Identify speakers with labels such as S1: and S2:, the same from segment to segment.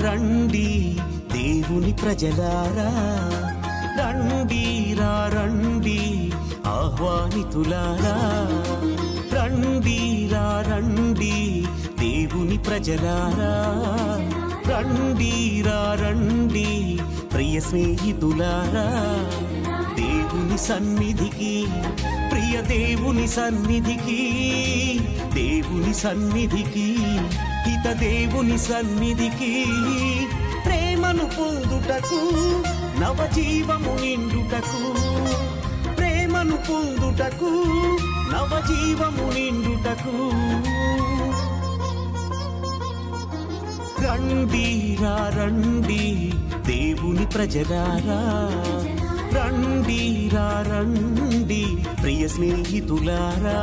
S1: రండి దేవుని ప్రజలారా, రండి రండి ఆహ్వానితులారా, రండి రండి దేవుని ప్రజలారా, రండి రండి ప్రియ స్నేహితులారా, దేవుని సన్నిధికి, ప్రియ దేవుని సన్నిధికి, దేవుని సన్నిధికి, హిత దేవుని సన్నిధికి, ప్రేమను పొందుటకు, నవజీవము నిండుటకు, ప్రేమను పొందుటకు, నవజీవము నిండుటకు, రండి రండి దేవుని ప్రజలారా, రండి రండి ప్రియ స్నేహితులారా.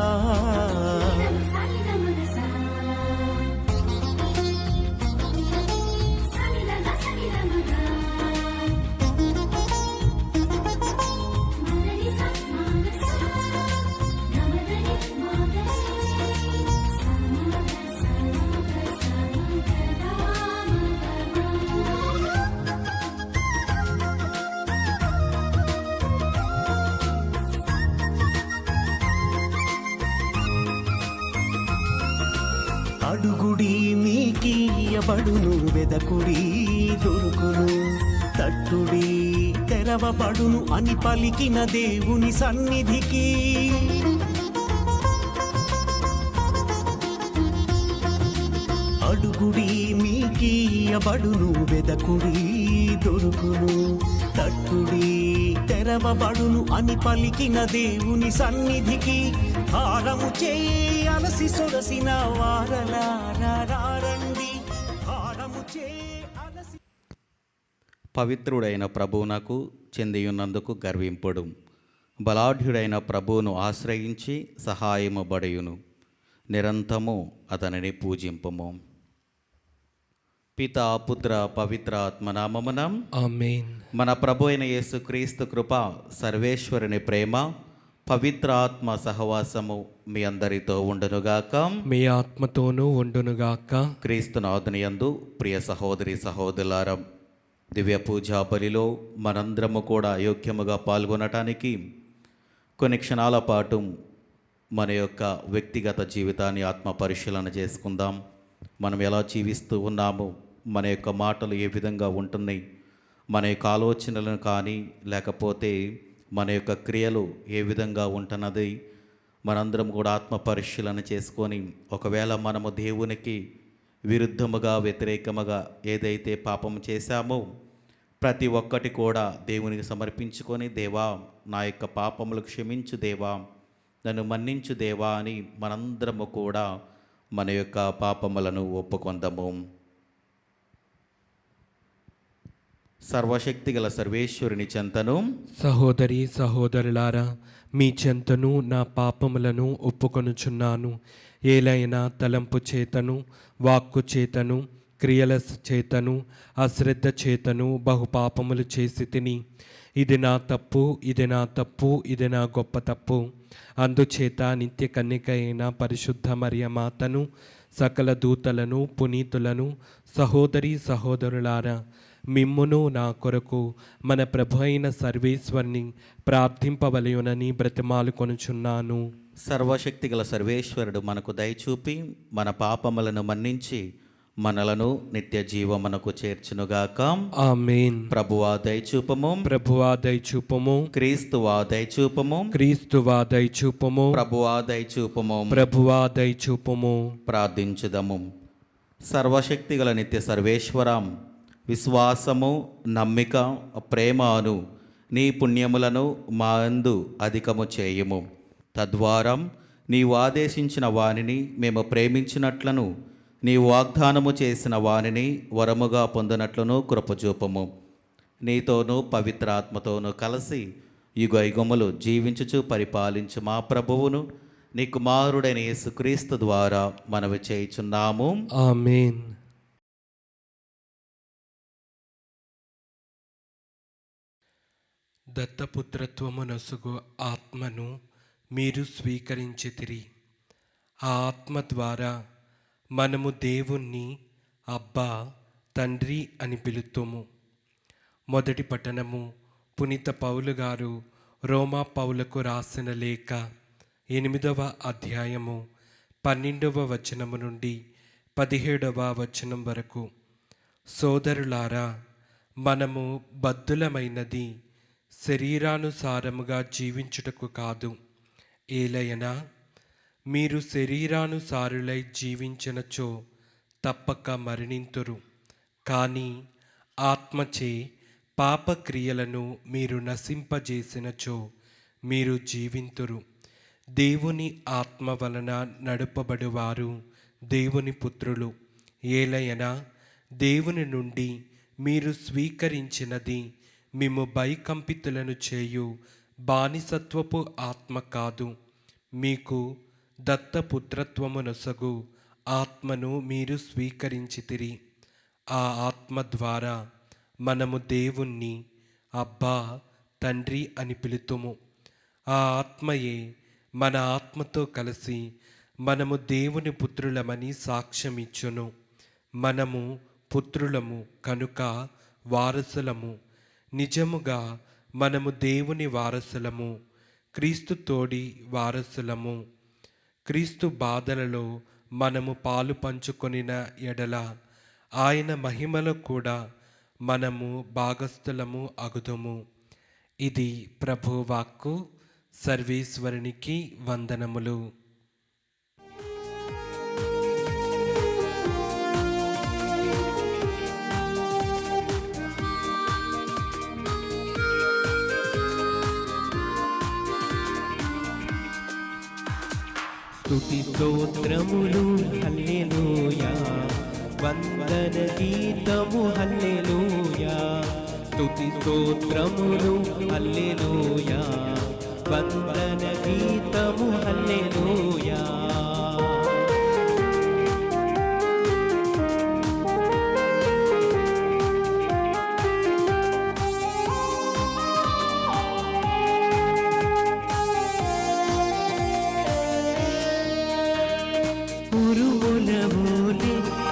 S1: అడుగుడి మీకీయబడును, వెదకుడి దొరుకును, తట్టుడి తెరవబడును అని పలికిన దేవుని సన్నిధికి, అడుగుడి మీకీయబడును, వెదకుడి దొరుకును, తట్టుడి తెరవబడును అని పలికిన దేవుని సన్నిధికి, హారము చేయి అలసి సొరసిన వారలారా రండి, హారము చేయి అలసి.
S2: పవిత్రుడైన ప్రభువునకు చెందియున్నందుకు గర్వింపుడు, బలాఢ్యుడైన ప్రభువును ఆశ్రయించి సహాయము బడియును, నిరంతరము అతనిని పూజింపము. పితా పుత్ర పవిత్ర ఆత్మనామమున
S3: ఆమేన్.
S2: మన ప్రభు అయిన యేసుక్రీస్తు కృప, సర్వేశ్వరుని ప్రేమ, పవిత్ర ఆత్మ సహవాసము మీ అందరితో ఉండునుగాక,
S3: మీ ఆత్మతోనూ ఉండునుగాక.
S2: క్రీస్తునాథుని యందు ప్రియ సహోదరి సహోదరులారా, దివ్య పూజా బలిలో మనందరము కూడా యోగ్యముగా పాల్గొనటానికి కొన్ని క్షణాల పాటు మన యొక్క వ్యక్తిగత జీవితాన్ని ఆత్మ పరిశీలన చేసుకుందాం. మనం ఎలా జీవిస్తూ ఉన్నాము, మన యొక్క మాటలు ఏ విధంగా ఉంటున్నాయి, మన యొక్క ఆలోచనలను కానీ లేకపోతే మన యొక్క క్రియలు ఏ విధంగా ఉంటున్నది, మనందరం కూడా ఆత్మ పరిశీలన చేసుకొని, ఒకవేళ మనము దేవునికి విరుద్ధముగా వ్యతిరేకముగా ఏదైతే పాపం చేశామో ప్రతి ఒక్కటి కూడా దేవునికి సమర్పించుకొని, దేవా నా యొక్క పాపములు క్షమించు దేవా, నన్ను మన్నించు దేవా అని మనందరము కూడా మన యొక్క పాపములను ఒప్పుకొందాము. సర్వశక్తిగల సర్వేశ్వరుని చెంతను,
S3: సహోదరి సహోదరులారా, మీ చెంతను నా పాపములను ఒప్పుకొనుచున్నాను. ఏలైనా తలంపు చేతను, వాక్కు చేతను, క్రియల చేతను, అశ్రద్ధ చేతను బహుపాపములు చేసి తిని, ఇది నా తప్పు, ఇది నా తప్పు, ఇది నా గొప్ప తప్పు. అందుచేత నిత్య కన్యక అయిన పరిశుద్ధ మరియమాతను, సకల దూతలను, పునీతులను, సహోదరి సహోదరులారా, మిమ్మును నా కొరకు మన ప్రభు అయిన సర్వేశ్వరుని ప్రార్థింపవలయునని బ్రతిమాలు కొనుచున్నాను.
S2: సర్వశక్తిగల సర్వేశ్వరుడు మనకు దయచూపి మన పాపములను మన్నించి మనలను నిత్య జీవమునకు చేర్చునుగాక.
S3: ఆమేన్.
S2: ప్రభువా దయచూపము,
S3: ప్రభువా దయచూపము,
S2: క్రీస్తువా దయచూపము,
S3: క్రీస్తువా దయచూపము,
S2: ప్రభువా దయచూపము.
S3: ప్రభువా దయచూపము.
S2: ప్రార్థించుదము. సర్వశక్తిగల నిత్య సర్వేశ్వరం, విశ్వాసము, నమ్మిక, ప్రేమ అను నీ పుణ్యములను మా అందు అధికము చేయుము. తద్వారా నీవు ఆదేశించిన వానిని మేము ప్రేమించినట్లను, నీవు వాగ్దానము చేసిన వానిని వరముగా పొందినట్లును కృపచూపము. నీతోనూ పవిత్రాత్మతోనూ కలిసి యుగ యుగములు జీవించుచు పరిపాలించు మా ప్రభువును, నీ కుమారుడైన యేసుక్రీస్తు ద్వారా మనవి చేయుచున్నాము.
S3: ఆమేన్. దత్తపుత్రత్వము నొసుగు ఆత్మను మీరు స్వీకరించితిరి. ఆ ఆత్మ ద్వారా మనము దేవుణ్ణి అబ్బా తండ్రి అని పిలుతుము. మొదటి పట్టణము. పునీత పౌలు గారు రోమా పౌలకు రాసిన లేఖ 8వ అధ్యాయము 12వ వచనము నుండి 17వ వచనం వరకు. సోదరులారా, మనము బద్ధులమైనది శరీరానుసారముగా జీవించుటకు కాదు. ఏలయనా మీరు శరీరానుసారులై జీవించినచో తప్పక మరణింతురు. కానీ ఆత్మచే పాపక్రియలను మీరు నశింపజేసినచో మీరు జీవింతురు. దేవుని ఆత్మ వలన నడుపబడువారు దేవుని పుత్రులు. ఏలయనా దేవుని నుండి మీరు స్వీకరించినది మిమ్ము భయకంపితులను చేయు బానిసత్వపు ఆత్మ కాదు, మీకు దత్తపుత్రత్వమునొసగు ఆత్మను మీరు స్వీకరించితిరి. ఆ ఆత్మ ద్వారా మనము దేవుణ్ణి అబ్బా తండ్రి అని పిలుతుము. ఆ ఆత్మయే మన ఆత్మతో కలిసి మనము దేవుని పుత్రులమని సాక్ష్యమిచ్చును. మనము పుత్రులము కనుక వారసులము. నిజముగా మనము దేవుని వారసులము, క్రీస్తు తోడి వారసులము. క్రీస్తు బాధలలో మనము పాలు పంచుకొనిన ఎడల ఆయన మహిమలో కూడా మనము భాగస్థులము అగుదుము. ఇది ప్రభువాక్కు. సర్వేశ్వరునికి వందనములు.
S4: స్తుతి స్తోత్రములు హల్లెలూయా, వందన గీతము హల్లెలూయా. స్తుతి స్తోత్రములు హల్లెలూయా, వందన గీతము హల్లెలూయా.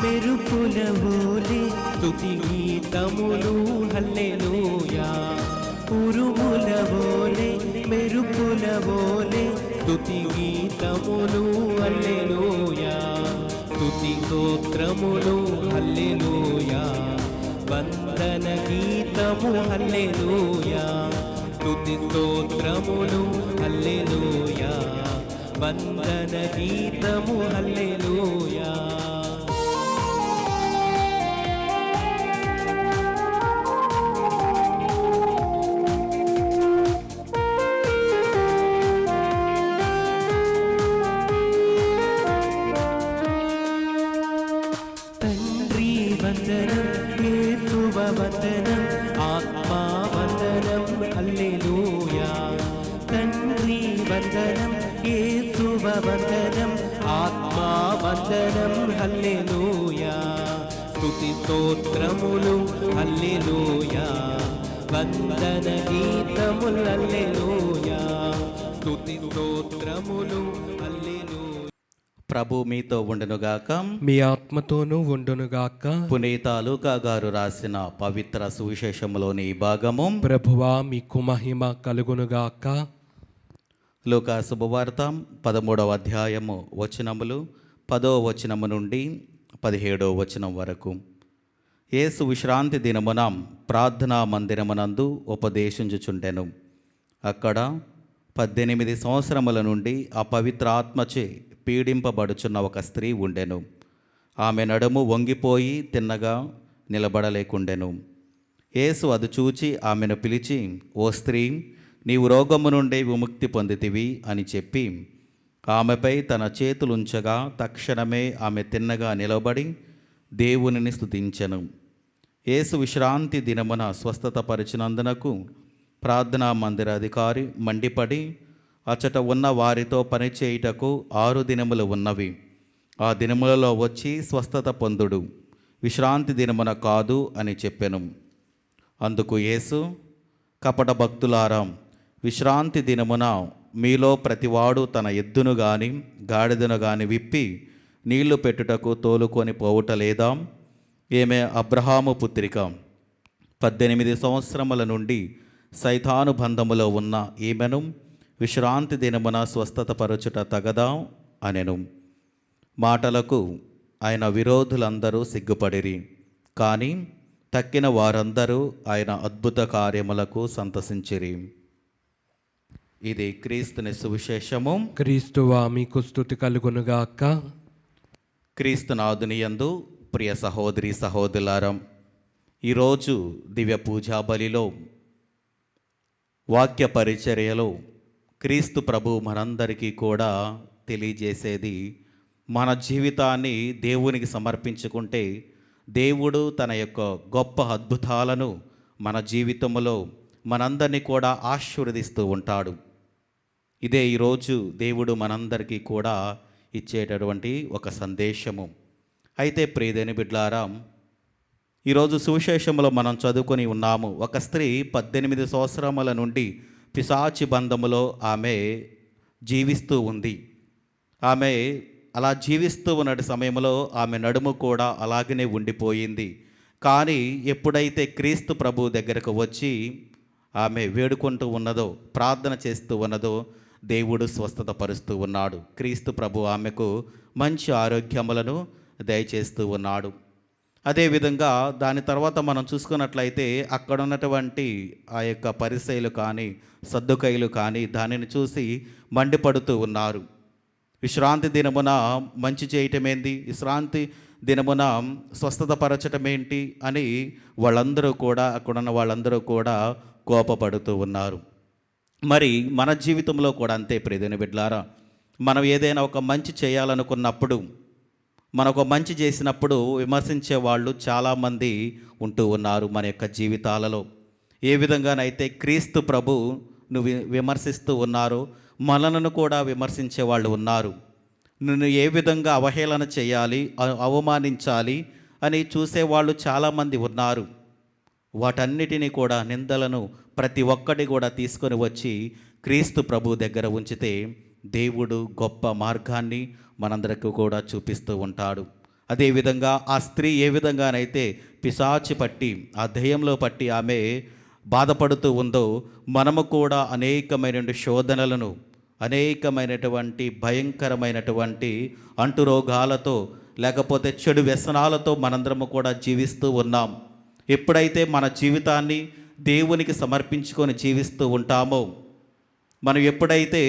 S4: మెరుపుల వోలే స్తుతి గీతములు హల్లెలూయా. ఉరుముల వోలే మెరుపుల వోలే స్తుతి గీతములు హల్లెలూయా. స్తుతి స్తోత్రములు హల్లెలూయా, వందన గీతము హల్లెలూయా. స్తుతి స్తోత్రములు హల్లెలూయా, వందన గీతము హల్లెలూయా. తండ్రి వందనం, యేసువ వందనం, ఆత్మా వందనం హల్లెలూయా. తండ్రి వందనం, యేసువ వందనం, ఆత్మా వందనం హల్లెలూయా. స్తుతి స్తోత్రములు హల్లెలూయా, వందన గీతములు హల్లెలూయా. స్తుతి స్తోత్రములు హల్లెలూయా.
S2: ప్రభు మీతో ఉండునుగాక.
S3: మీ ఆత్మతోనూ ఉండునుగాక.
S2: పునీత లూకా గారు రాసిన పవిత్ర సువిశేషములోని ఈ భాగము.
S3: ప్రభువా మీకు మహిమ కలుగునుగాక.
S2: లూకా శుభవార్త 13వ అధ్యాయము వచనములు 10వ వచనము నుండి 17వ వచనం వరకు. యేసు విశ్రాంతి దినమున ప్రార్థనా మందిరమునందు ఉపదేశించుచుండెను. అక్కడ 18 సంవత్సరముల నుండి అపవిత్ర ఆత్మచే పీడింపబడుచున్న ఒక స్త్రీ ఉండెను. ఆమె నడుము వంగిపోయి తిన్నగా నిలబడలేకుండెను. యేసు అది చూచి ఆమెను పిలిచి, ఓ స్త్రీ, నీవు రోగము నుండి విముక్తి పొందితివి అని చెప్పి ఆమెపై తన చేతులుంచగా తక్షణమే ఆమె తిన్నగా నిలబడి దేవునిని స్తుతించెను. యేసు విశ్రాంతి దినమున స్వస్థత పరిచినందునకు ప్రార్థనా మందిర అధికారి మండిపడి అచట ఉన్న వారితో పనిచేయుటకు 6 దినములు ఉన్నవి, ఆ దినములలో వచ్చి స్వస్థత పొందుడు, విశ్రాంతి దినమున కాదు అని చెప్పెను. అందుకు యేసు, కపట భక్తులారా, విశ్రాంతి దినమున మీలో ప్రతివాడు తన ఎద్దును గాని గాడిదను గాని విప్పి నీళ్లు పెట్టుటకు తోలుకొని పోవుట లేదా? ఈమె అబ్రహాము పుత్రిక. 18 సంవత్సరముల నుండి సైతాను బంధములో ఉన్న ఈమెను విశ్రాంతి దినమున స్వస్థత పరచుట తగదా అనెను. మాటలకు ఆయన విరోధులందరూ సిగ్గుపడిరి. కానీ తక్కిన వారందరూ ఆయన అద్భుత కార్యములకు సంతసించిరి. ఇది క్రీస్తుని సువిశేషము.
S3: క్రీస్తువా మీకు స్తుతి కలుగునుగాక.
S2: క్రీస్తునాథుని యందు ప్రియ సహోదరి సహోదరులారా, ఈరోజు దివ్య పూజా బలిలో వాక్య పరిచర్యలో క్రీస్తు ప్రభు మనందరికీ కూడా తెలియజేసేది, మన జీవితాన్ని దేవునికి సమర్పించుకుంటే దేవుడు తన యొక్క గొప్ప అద్భుతాలను మన జీవితంలో మనందరినీ కూడా ఆశీర్వదిస్తూ ఉంటాడు. ఇదే ఈరోజు దేవుడు మనందరికీ కూడా ఇచ్చేటటువంటి ఒక సందేశము. అయితే ప్రియదేని బిడ్లారా, ఈరోజు సువిశేషంలో మనం చదువుకొని ఉన్నాము. ఒక స్త్రీ 18 సంవత్సరముల నుండి పిశాచి బంధములో ఆమె జీవిస్తూ ఉంది. ఆమె అలా జీవిస్తూ ఉన్న సమయంలో ఆమె నడుము కూడా అలాగనే ఉండిపోయింది. కానీ ఎప్పుడైతే క్రీస్తు ప్రభు దగ్గరకు వచ్చి ఆమె వేడుకుంటూ ఉన్నదో, ప్రార్థన చేస్తూ ఉన్నదో, దేవుడు స్వస్థత పరుస్తూ ఉన్నాడు. క్రీస్తు ప్రభు ఆమెకు మంచి ఆరోగ్యములను దయచేస్తూ ఉన్నాడు. అదేవిధంగా దాని తర్వాత మనం చూసుకున్నట్లయితే అక్కడ ఉన్నటువంటి ఆ యొక్క పరిసయ్యులు కానీ సద్దుకయ్యులు కానీ దానిని చూసి మండిపడుతూ ఉన్నారు. విశ్రాంతి దినమున మంచి చేయటమేంటి, విశ్రాంతి దినమున స్వస్థత పరచటమేంటి అని వాళ్ళందరూ కూడా, అక్కడున్న వాళ్ళందరూ కూడా కోపపడుతూ ఉన్నారు. మరి మన జీవితంలో కూడా అంతే ప్రియదేని బిడ్డలారా. మనం ఏదైనా ఒక మంచి చేయాలనుకున్నప్పుడు, మనం ఒక మంచి చేసినప్పుడు విమర్శించే వాళ్ళు చాలామంది ఉంటూ ఉన్నారు మన యొక్క జీవితాలలో. ఏ విధంగానైతే క్రీస్తు ప్రభు నువ్వు విమర్శిస్తూ ఉన్నారో, మనలను కూడా విమర్శించే వాళ్ళు ఉన్నారు. నిన్ను ఏ విధంగా అవహేళన చేయాలి, అవమానించాలి అని చూసేవాళ్ళు చాలామంది ఉన్నారు. వాటన్నిటినీ కూడా, నిందలను ప్రతి ఒక్కటి కూడా తీసుకొని వచ్చి క్రీస్తు ప్రభు దగ్గర ఉంచితే దేవుడు గొప్ప మార్గాన్ని మనందరికీ కూడా చూపిస్తూ ఉంటాడు. అదేవిధంగా ఆ స్త్రీ ఏ విధంగానైతే పిశాచి పట్టి, ఆ దయ్యంలో పట్టి ఆమె బాధపడుతూ ఉందో, మనము కూడా అనేకమైన శోధనలను, అనేకమైనటువంటి భయంకరమైనటువంటి అంటురోగాలతో, లేకపోతే చెడు వ్యసనాలతో మనందరము కూడా జీవిస్తూ ఉన్నాం. ఎప్పుడైతే మన జీవితాన్ని దేవునికి సమర్పించుకొని జీవిస్తూ ఉంటామో, మనం ఎప్పుడైతే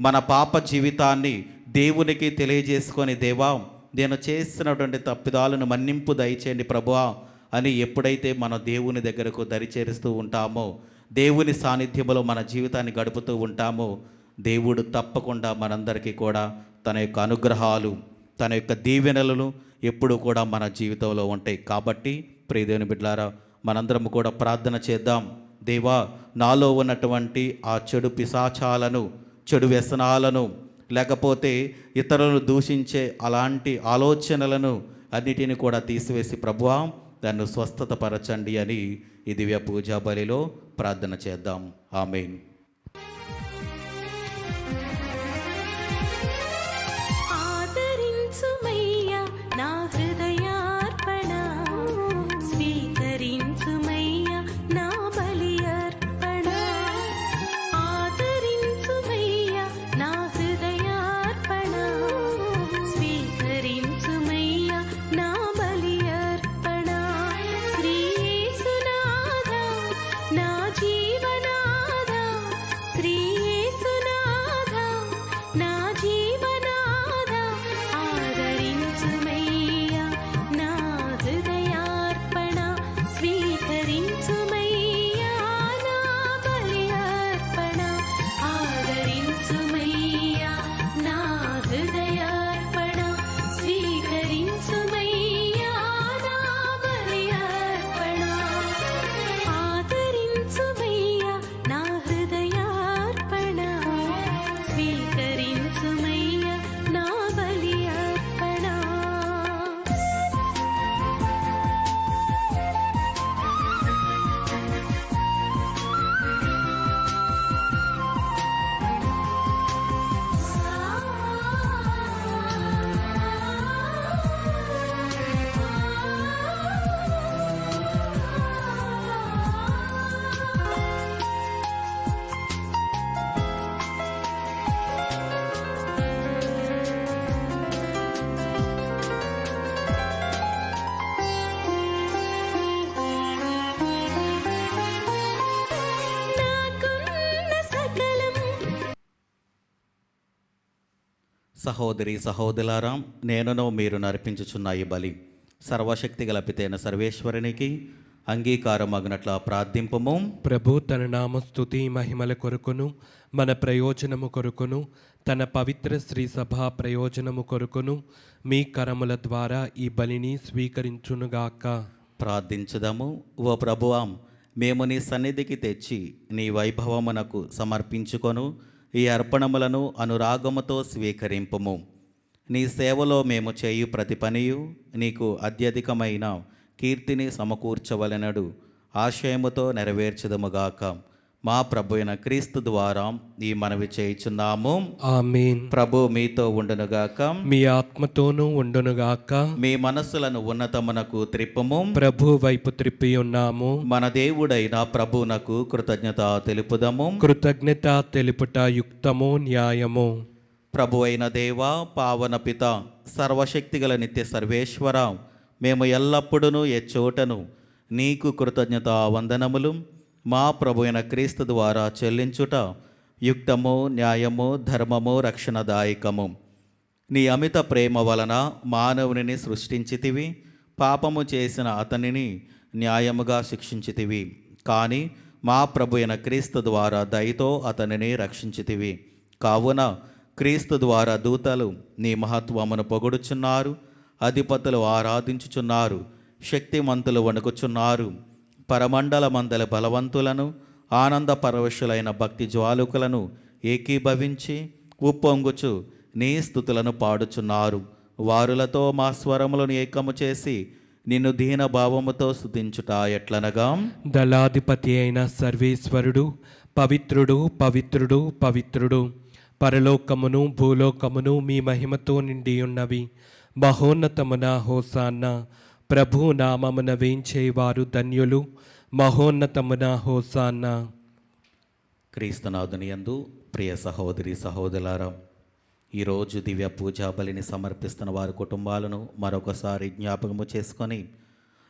S2: మన పాప జీవితాన్ని దేవునికి తెలియజేసుకొని, దేవా నేను చేస్తున్నటువంటి తప్పిదాలను మన్నింపు దయచేయండి ప్రభువా అని ఎప్పుడైతే మన దేవుని దగ్గరకు దరిచేరుస్తూ ఉంటామో, దేవుని సాన్నిధ్యంలో మన జీవితాన్ని గడుపుతూ ఉంటామో, దేవుడు తప్పకుండా మనందరికీ కూడా తన యొక్క అనుగ్రహాలు, తన యొక్క దీవెనలను ఎప్పుడు కూడా మన జీవితంలో ఉంటాయి. కాబట్టి ప్రియదేవుని బిడ్డలారా, మనందరం కూడా ప్రార్థన చేద్దాం. దేవా, నాలో ఉన్నటువంటి ఆ చెడు పిశాచాలను, చెడు వ్యసనాలను, లేకపోతే ఇతరులను దూషించే అలాంటి ఆలోచనలను అన్నిటిని కూడా తీసివేసి ప్రభువా దాన్ని స్వస్థత పరచండి అని ఈ దివ్య పూజా బలిలో ప్రార్థన చేద్దాం. ఆమేన్.
S5: శ్రీ
S2: సహోదరి సహోదరులారా, నేనును మీరు నర్పించుచున్న ఈ బలి సర్వశక్తి గల పితైన సర్వేశ్వరునికి అంగీకారమగినట్ల ప్రార్థింపము.
S3: ప్రభు తన నామస్తుతి మహిమల కొరకును మన ప్రయోజనము కొరకును తన పవిత్ర శ్రీ సభా ప్రయోజనము కొరకును మీ కరముల ద్వారా ఈ బలిని స్వీకరించునుగాక.
S2: ప్రార్థించుదాము. ఓ ప్రభువా, మేము నీ సన్నిధికి తెచ్చి నీ వైభవమునకు సమర్పించుకొను ఈ అర్పణములను అనురాగముతో స్వీకరింపుము. నీ సేవలో మేము చేయు ప్రతి పనియు నీకు అత్యధికమైన కీర్తిని సమకూర్చవలెనడు ఆశయముతో నెరవేర్చదముగాక. మా ప్రభు అయిన క్రీస్తు ద్వారా ఈ మనవి చేయుచున్నాము.
S3: ఆమేన్.
S2: ప్రభు మీతో ఉండునుగాక.
S3: మీ ఆత్మతోనూ ఉండునుగాక.
S2: మీ మనస్సులను ఉన్నతమునకు త్రిప్పుము.
S3: ప్రభు వైపు త్రిప్పి ఉన్నాము.
S2: మన దేవుడైన ప్రభువునకు కృతజ్ఞత తెలుపుదము.
S3: కృతజ్ఞత తెలుపుట యుక్తము, న్యాయము.
S2: ప్రభు అయిన దేవా, పావన పిత, సర్వశక్తిగల నిత్య సర్వేశ్వర, మేము ఎల్లప్పుడూ ఎచ్చోటను నీకు కృతజ్ఞత వందనములు మా ప్రభు అయిన క్రీస్తు ద్వారా చెల్లించుట యుక్తము, న్యాయము, ధర్మము, రక్షణదాయకము. నీ అమిత ప్రేమ వలన మానవునిని సృష్టించితివి. పాపము చేసిన అతనిని న్యాయముగా శిక్షించితివి. కానీ మా ప్రభు అయిన క్రీస్తు ద్వారా దయతో అతనిని రక్షించితివి. కావున క్రీస్తు ద్వారా దూతలు నీ మహత్వమును పొగుడుచున్నారు, అధిపతులు ఆరాధించుచున్నారు, శక్తిమంతులు వణుకుచున్నారు. పరమండల మందల బలవంతులను, ఆనంద పరవశులైన భక్తి జ్వాలుకులను ఏకీభవించి ఉప్పొంగుచు నీ స్తుతులను పాడుచున్నారు. వారులతో మా స్వరములను ఏకము చేసి నిన్ను దీన భావముతో స్తుతించుట ఎట్లనగా,
S3: దళాధిపతి అయిన సర్వేశ్వరుడు పవిత్రుడు, పవిత్రుడు, పవిత్రుడు. పరలోకమును భూలోకమును మీ మహిమతో నిండి ఉన్నవి. మహోన్నతమున హోసాన్న. ప్రభు నామమున వేంచేవారు ధన్యులు. మహోన్నతమున హోసాన్న.
S2: క్రీస్తునాథుని యందు ప్రియ సహోదరి సహోదరులారా, ఈరోజు దివ్య పూజా బలిని సమర్పిస్తున్న వారి కుటుంబాలను మరొకసారి జ్ఞాపకము చేసుకొని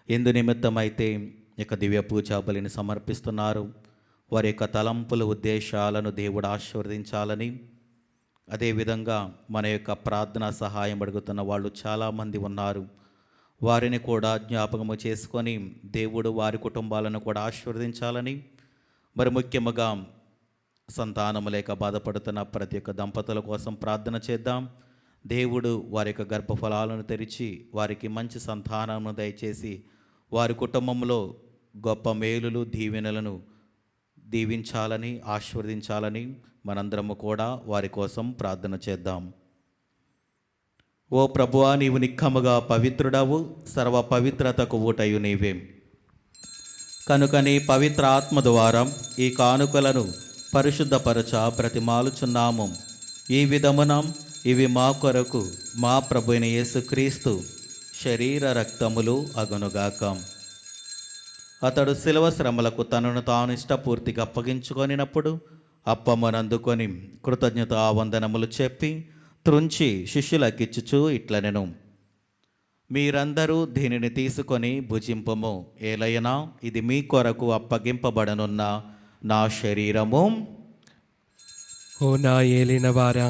S2: ఎందు నిమిత్తమైతే ఇక దివ్య పూజా బలిని సమర్పిస్తున్నారు వారి యొక్క తలంపుల ఉద్దేశాలను దేవుడు ఆశీర్వదించాలని, అదేవిధంగా మన యొక్క ప్రార్థన సహాయం అడుగుతున్న వాళ్ళు చాలామంది ఉన్నారు. వారిని కూడా జ్ఞాపకము చేసుకొని దేవుడు వారి కుటుంబాలను కూడా ఆశీర్వదించాలని, మరి ముఖ్యముగా సంతానము లేక బాధపడుతున్న ప్రతి ఒక్క దంపతుల కోసం ప్రార్థన చేద్దాం. దేవుడు వారి యొక్క గర్భఫలాలను తెరిచి వారికి మంచి సంతానమును దయచేసి వారి కుటుంబంలో గొప్ప మేలులు, దీవెనలను దీవించాలని, ఆశీర్వదించాలని మనందరము కూడా వారి కోసం ప్రార్థన చేద్దాం. ఓ ప్రభువా, నీవు నిక్కముగా పవిత్రుడవు, సర్వ పవిత్రతకు ఊటయు నీవే. కనుక నీ పవిత్ర ఆత్మ ద్వారా ఈ కానుకలను పరిశుద్ధపరచ బ్రతిమాలుచున్నాము. ఈ విధమున ఇవి మా కొరకు మా ప్రభు అయిన యేసుక్రీస్తు శరీర రక్తములు అగునుగాక. అతడు శిలువ శ్రమలకు తనను తాను ఇష్టపూర్తిగా అప్పగించుకొనినప్పుడు అప్పమ్మనందుకొని కృతజ్ఞత వందనములు చెప్పి త్రుంచి శిష్యులకిచ్చుచు ఇట్లనెను, మీరందరూ దీనిని తీసుకొని భుజింపము. ఏలైనా ఇది మీ కొరకు అప్పగింపబడనున్న నా శరీరము.
S3: ఓ నా ఏలినవారా,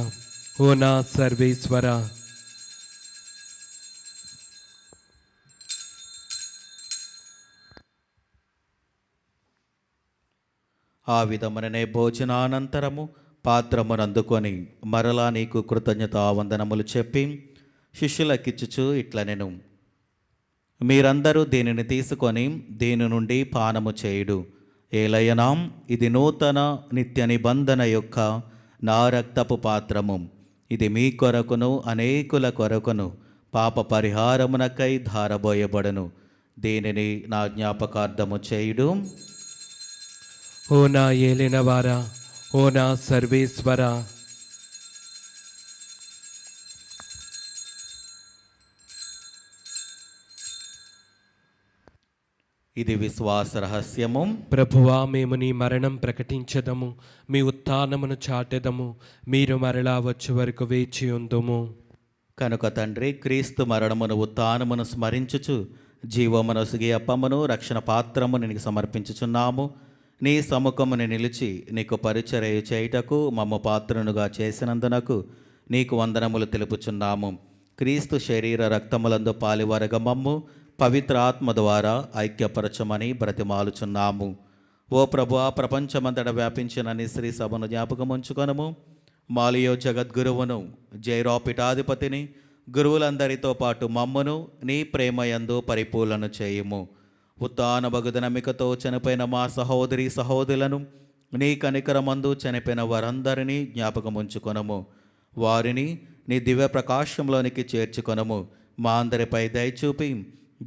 S3: ఓ నా సర్వేశ్వర,
S2: ఆ విధముననే భోజనానంతరము పాత్రమునందుకొని మరలా నీకు కృతజ్ఞత వందనములు చెప్పి శిష్యులకిచ్చుచు ఇట్లనెను, మీరందరూ దీనిని తీసుకొని దీని నుండి పానము చేయుడు. ఏలయనా ఇది నూతన నిత్య నిబంధన యొక్క నా రక్తపు పాత్రము. ఇది మీ కొరకును అనేకుల కొరకును పాప పరిహారమునకై ధారబోయబడును. దీనిని నా జ్ఞాపకార్థము చేయుడు.
S3: ఓ నా ఏలినవారా, ఓ నా సర్వేశ్వర,
S2: ఇది విశ్వాస రహస్యము.
S3: ప్రభువా, మేము నీ మరణం ప్రకటించదము, మీ ఉత్థానమును చాటెదము. మీరు మరలా వచ్చే వరకు వేచి ఉందుము.
S2: కనుక తండ్రి, క్రీస్తు మరణమును ఉత్థానమును స్మరించుచు జీవమునొసగి అప్పమును రక్షణ పాత్రమును నీకు సమర్పించుచున్నాము. నీ సముఖముని నిలిచి నీకు పరిచర్య చేయుటకు మమ్మ పాత్రనుగా చేసినందునకు నీకు వందనములు తెలుపుచున్నాము. క్రీస్తు శరీర రక్తములందు పాలివరగ మమ్ము పవిత్ర ఆత్మ ద్వారా ఐక్యపరచమని బ్రతిమాలుచున్నాము. ఓ ప్రభువా, ప్రపంచమంతటా వ్యాపించిన నీ శ్రీ సభను జ్ఞాపకం ఉంచుకొనము. మాలియో జగద్గురువును, జైరా పీఠాధిపతిని, గురువులందరితో పాటు మమ్మును నీ ప్రేమయందు పరిపూర్ణను చేయుము. ఉత్తాన బగుదనమికతో చనిపోయిన మా సహోదరి సహోదరులను నీ కనికరమందు చనిపోయిన వారందరినీ జ్ఞాపకం ఉంచుకొనము. వారిని నీ దివ్య ప్రకాశంలోనికి చేర్చుకొనము. మా అందరిపై దయచూపి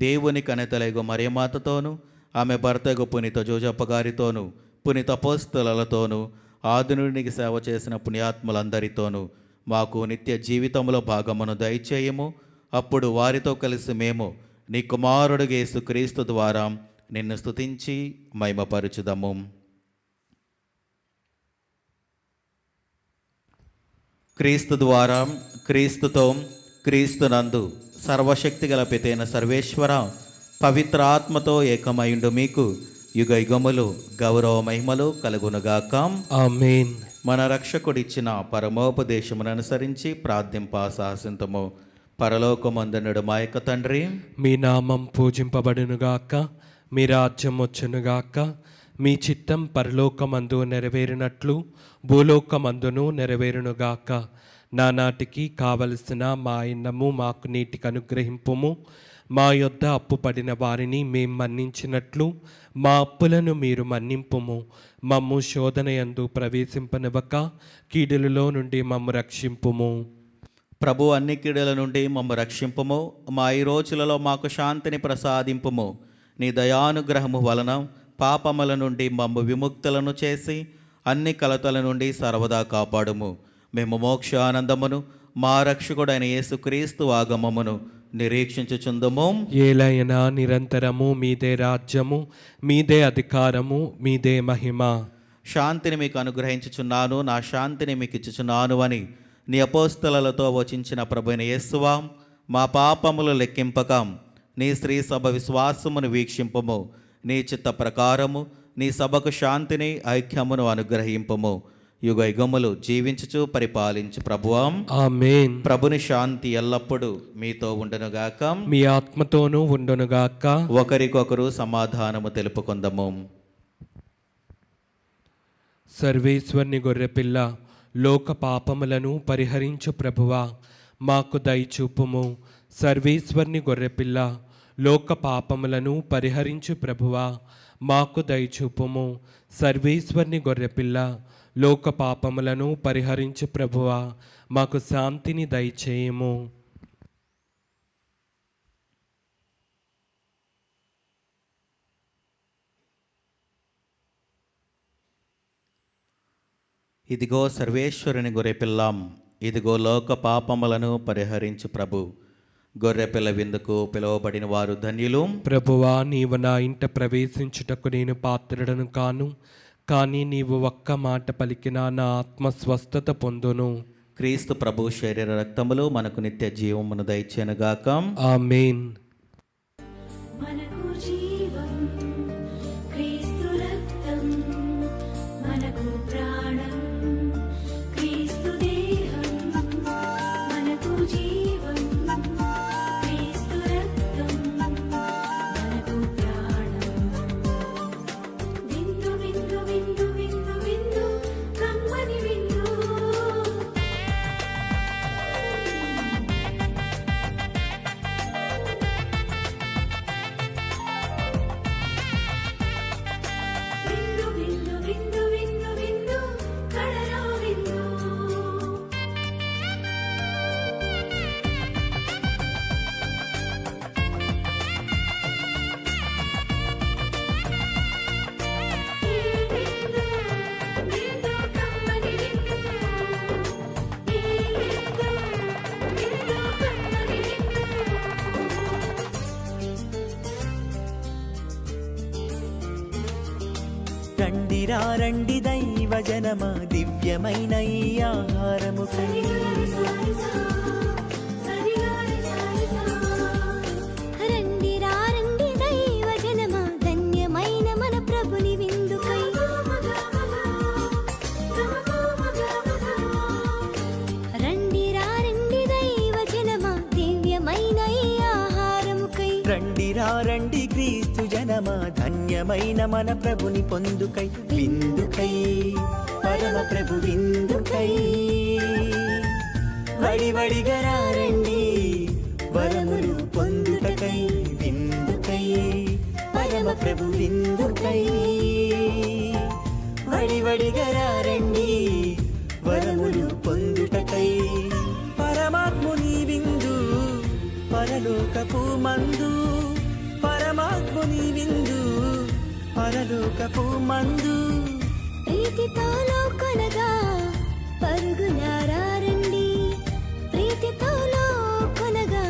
S2: దేవుని కనితలగు మరియమాతతోనూ, ఆమె భర్తగు పునీత జోజప్ప గారితోనూ, పునీత అపోస్తలులతోనూ, ఆధునునికి సేవ చేసిన పుణ్యాత్ములందరితోనూ మాకు నిత్య జీవితంలో భాగమును దయచేయము. అప్పుడు వారితో కలిసి మేము నీ కుమారుడు యేసుక్రీస్తు ద్వారా నిన్ను స్తుతించి మహిమపరచుదము. క్రీస్తు ద్వారా, క్రీస్తుతో, క్రీస్తునందు సర్వశక్తి గల పితైన సర్వేశ్వర, పవిత్ర ఆత్మతో ఏకమైండు మీకు యుగ యుగములు గౌరవ మహిమలు కలుగునుగాక.
S3: ఆమేన్.
S2: మన రక్షకుడిచ్చిన పరమోపదేశమును అనుసరించి ప్రార్థింప సాహసింతము. పరలోకమందునుడు మా యొక్క తండ్రి,
S3: మీ నామం పూజింపబడునుగాక, మీ రాజ్యం వచ్చునుగాక, మీ చిత్తం పరలోకమందు నెరవేరినట్లు భూలోకమందును నెరవేరునుగాక. నానాటికి కావలసిన మా అన్నము మాకు నీటికి అనుగ్రహింపుము. మా యొద్ద అప్పు పడిన వారిని మేం మన్నించినట్లు మా అప్పులను మీరు మన్నింపుము. మమ్ము శోధనయందు ప్రవేశింపనివ్వక కీడులలో నుండి మమ్ము రక్షింపుము.
S2: ప్రభు అన్ని కీడుల నుండి మమ్ము రక్షింపుము. మా ఈ రోజులలో మాకు శాంతిని ప్రసాదింపుము. నీ దయానుగ్రహము వలన పాపముల నుండి మమ్ము విముక్తులను చేసి అన్ని కలతల నుండి సర్వదా కాపాడుము. మేము మోక్షానందమును మా రక్షకుడైన యేసుక్రీస్తు ఆగమమును నిరీక్షించుచుందుము.
S3: ఏలైనా నిరంతరము మీదే రాజ్యము, మీదే అధికారము, మీదే మహిమ.
S2: శాంతిని మీకు అనుగ్రహించుచున్నాను, నా శాంతిని మీకు ఇచ్చుచున్నాను అని నీ అపోస్తలతో వచించిన ప్రభువైన యేసువా, మా పాపములు లెక్కింపక నీ స్త్రీ సభ విశ్వాసమును వీక్షింపము. నీ చిత్త ప్రకారము నీ సభకు శాంతిని ఐక్యమును అనుగ్రహింపము. యుగ యుగములు జీవించుచు పరిపాలించు ప్రభువా.
S3: ఆమేన్.
S2: ప్రభుని శాంతి ఎల్లప్పుడూ మీతో ఉండునుగాక,
S3: మీ ఆత్మతోనూ ఉండునుగాక.
S2: ఒకరికొకరు సమాధానము తెలుపుకుందము.
S3: సర్వేశ్వరుని గొర్రెపిల్ల, లోక పాపములను పరిహరించు ప్రభువా, మాకు దయచూపుము. సర్వేశ్వరుని గొర్రెపిల్ల, లోక పాపములను పరిహరించు ప్రభువా, మాకు దయచూపుము. సర్వేశ్వరుని గొర్రెపిల్ల, లోక పాపములను పరిహరించు ప్రభువా, మాకు శాంతిని దయచేయము.
S2: ఇదిగో సర్వేశ్వరుని గొర్రెపిల్లాం, ఇదిగో లోక పాపములను పరిహరించు ప్రభు. గొర్రెపిల్ల విందుకు పిలువబడిన వారు ధన్యులు.
S3: ప్రభువా, నీవు నా ఇంట ప్రవేశించుటకు నేను పాత్రుడను కాను, కానీ నీవు ఒక్క మాట పలికినా నా ఆత్మ స్వస్థత పొందును.
S2: క్రీస్తు ప్రభు శరీర రక్తములు మనకు నిత్య జీవమును దయచేనుగాక.
S3: ఆమేన్.
S5: మనకు జీవం క్రీస్తు రక్తం, మనకు ప్రాణం క్రీస్తు దేహం. మనకు జీవం క్రీస్తు రక్తం, మనకు ప్రాణం. విందు విందు విందు విందు విందు కమ్మని విందు. విందు విందు విందు విందు విందు కడలో విందు. ఈ విందు విందు కమ్మని విందు. ఈ విందు విందు కమ్మని విందు.
S4: రండిరా రండి దైవ జనమ, దివ్యమైన ఈ ఆహారము
S5: సరిగారి సారిసా, సరిగారి సారిసా.
S6: రండిరా రండి దైవ జనమా, ధన్యమైన మన ప్రభుని విందుకై. రండిరా
S4: జనమా ధన్యమైన మన ప్రభుని పొందుకై విందుకై పరమ ప్రభు విందుకై వడివడిగా రండి వరములు పొందుటకై విందుకై పరమ ప్రభు విందుకై వడివడిగా రండి వరములు పొందుటకై పరమాత్ముని విందు పరలోకపు మందు పరమాత్ముని విందు పరలోకపు మందు
S6: ప్రీతితో కొనగా పరుగునారండి ప్రీతితో కొనగా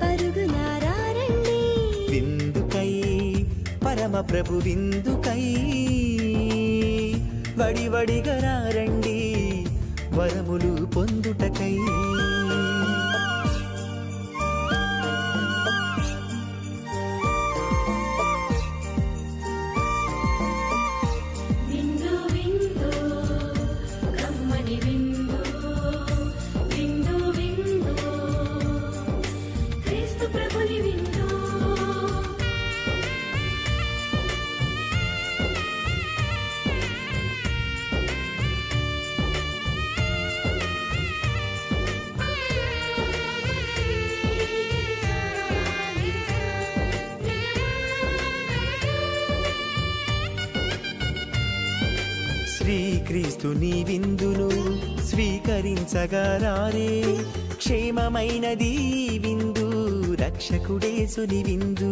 S6: పరుగునారండి
S4: విందుకై పరమ ప్రభు విందుకై వడివడిగా రండి వరములు పొందుటకై
S5: విందు విందు కమ్మని విందు విందు విందు క్రీస్తు ప్రభుని విందు
S4: శ్రీక్రీస్తుని విందును స్వీకరించగా రారే క్షేమమైనది ఈ విందు రక్షకుడేసుని విందు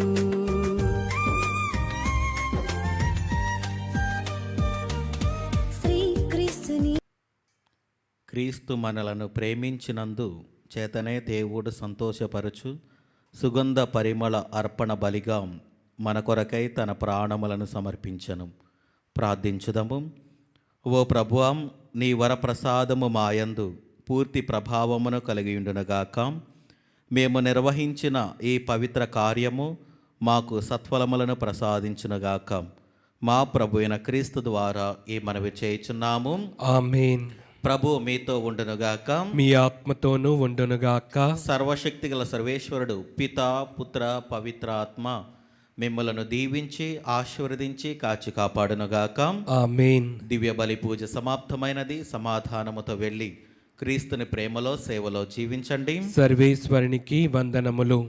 S6: శ్రీక్రీస్తుని
S2: క్రీస్తు మనలను ప్రేమించినందు చేతనే దేవుడు సంతోషపరచు సుగంధ పరిమళ అర్పణ బలిగా మన కొరకై తన ప్రాణములను సమర్పించను. ప్రార్థించుదము. ఓ ప్రభువా, నీ వరప్రసాదము మాయందు పూర్తి ప్రభావమును కలిగియుండునుగాక. మేము నిర్వహించిన ఈ పవిత్ర కార్యము మాకు సత్ఫలములను ప్రసాదించునుగాక. మా ప్రభు అయిన క్రీస్తు ద్వారా ఈ మనవి చేయుచున్నాము.
S3: ఆమేన్.
S2: ప్రభు మీతో ఉండునుగాక.
S3: మీ ఆత్మతోనూ ఉండునుగాక.
S2: సర్వశక్తి గల సర్వేశ్వరుడు పితా పుత్ర పవిత్ర ఆత్మ మిమ్మలను దీవించి ఆశీర్వదించి కాచి కాపాడునుగాక.
S3: ఆమేన్.
S2: దివ్య బలి పూజ సమాప్తమైనది. సమాధానముతో వెళ్ళి క్రీస్తుని ప్రేమలో సేవలో జీవించండి.
S3: సర్వేశ్వరునికి వందనములు.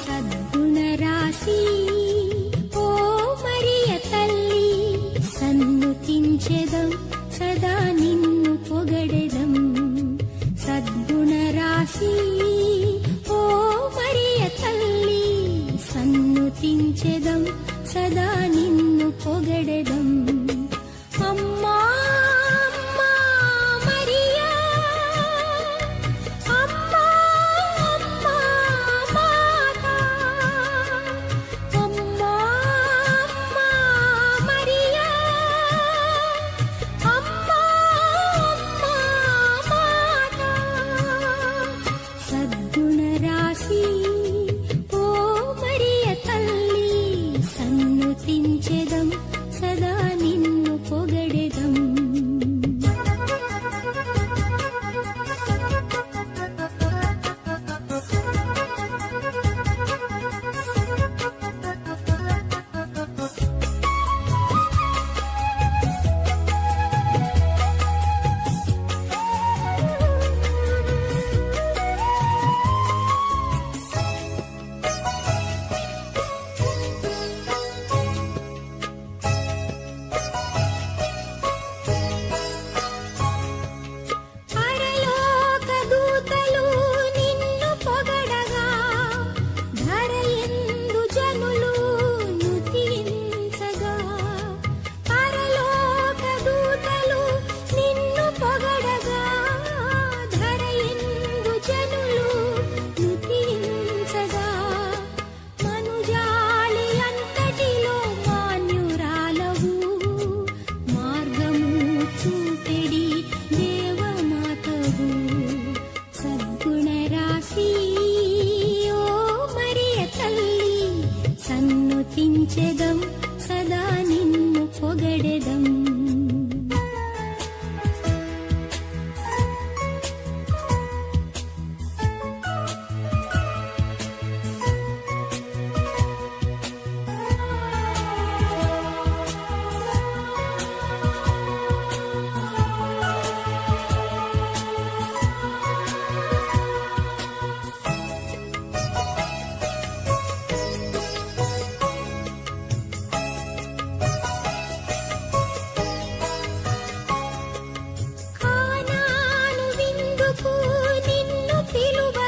S6: సద్గుణరాశి ఓ మరియ తల్లి సన్నుతించెదం సదా నిన్ను పొగడెదం. సద్గుణరాశి ఓ మరియ తల్లి సన్నుతించెదం సదా నిన్ను పొగడెదం. అమ్మా అమ్మా మరియా అమ్మా అమ్మా మాతా నిన్ను పిలువ